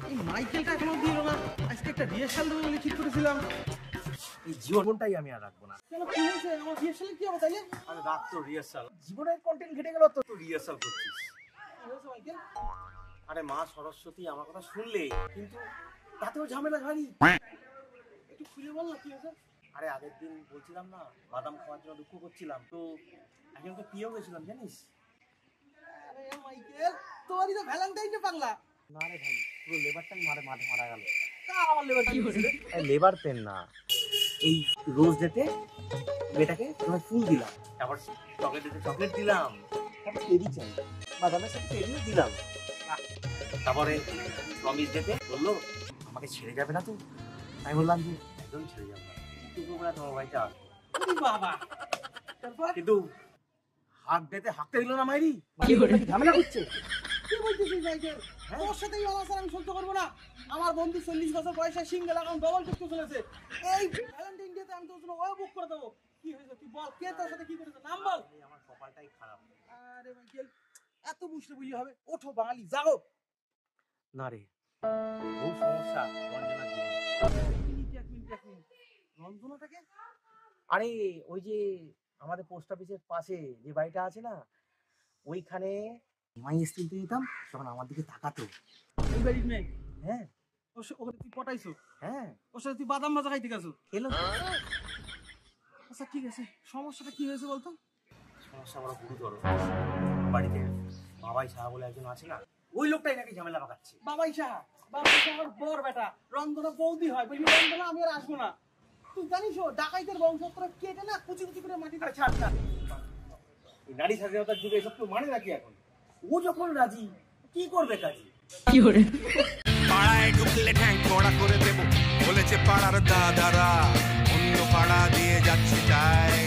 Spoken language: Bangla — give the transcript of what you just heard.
এই মাইকেলটা এখনো দিল না। আজকে একটা রিহার্সাল দেবো বলে ঠিক করেছিলাম। এই জীবনটাই আমি আর রাখবো না। কেন কি হয়েছে? আমার রিহার্সালে কি হবে তাইলে? আমি রাখ তো রিহার্সাল, জীবনের কন্টেন্ট ঘেটে গেল তো রিহার্সাল করছিস। কি হয়েছে মাইকেল? আরে মা সরস্বতী আমার কথা শুনলে কিন্তু তাতেও ঝামেলা ভারী। একটু খুলে বল না কি হয়েছে? আরে আগের দিন বলছিলাম না বাদাম খাওয়ার জন্য দুঃখ করছিলাম, তো একজনকে পেয়েও গেছিলাম জানিস। আরে মাইকেল, তোরই তো ভ্যালেন্টাইন ডে পাগলা। না রে ভাই, পুরো লেবারটাই মাঠে মারা গেল। কার আমার লেবার কি হয়েছে? লেবার পেন না, এই রোজ ডেতে মেয়েটাকে তোমায় ফুল দিলাম, তারপর চকলেট ডেতে চকলেট দিলাম, তারপর টেরি চাই বাদামের সাথে টেরিও দিলাম, তারপরে প্রমিস ডেতে বললো আমাকে ছেড়ে যাবে না তো। আমি বললাম যে একদম ছেড়ে যাবো না, দুপুরবেলা তোমার বাড়িতে আসবো। বাবা, তারপর কিন্তু হাত ডেতে হাঁকতে দিল না মাইরি, ঝামেলা করছে। কি বলছিস মাইকেল? তোর সাথে এই অনাচার আমি সহ্য করবো না। আমার বন্ধু 40 বছর বয়সে সিঙ্গেল অ্যাকাউন্ট ডবল করতে চলেছে। এই ভ্যালেন্টাইন ডেতে আমি তোর জন্য ওয়ে বুক করে দেবো। কি হয়েছে তুই বল, কে তোর সাথে কি করেছে নাম বল। আমার কপালটাই খারাপ। আরে মাইকেল, এত বুঝতে বুঝি হবে? ওঠো বাঙালি, যাও। না রে, বহু সমস্যা রঞ্জনার জীবনে। এক মিনিট রঞ্জনাটাকে? আরে ওই যে আমাদের পোস্ট অফিসের পাশে যে বাড়িটা আছে না, ওইখানে এমআইএস তুলতে যেতাম, তখন আমার দিকে তাকাতো। এই বাড়ির মেয়ে? হ্যাঁ। ওখানে তুই পটাইছো? হ্যাঁ। ওর সাথে তুই বাদাম ভাজা খাইতে গেছো? খেলো। আচ্ছা ঠিক আছে, সমস্যাটা কি হয়েছে বলতো? সমস্যা বড় গুরুতর। বাড়িতে বাবাই সাহা বলে একজন আছে না, ওই লোকটাই নাকি ঝামেলা পাকাচ্ছে। বাবাই সাহা? বাবাই সাহার বর বেটা রঞ্জনা বৌদি হয়, বুঝলি? রঞ্জনা আমি আর আসবো না। তুই জানিস ও ডাকাইতের বংশধর কেটে না কুচি কুচি করে মাটিতে ছাড়। এই নারী স্বাধীনতার যুগে এসব কেউ মানে নাকি এখন? ও যখন রাজি, কি করবে কাজী? কি করে? পাড়ায় ঢুকলে ঠ্যাং কড়া করে দেবো বলেছে পাড়ার দাদারা, অন্য পাড়া দিয়ে যাচ্ছে চাই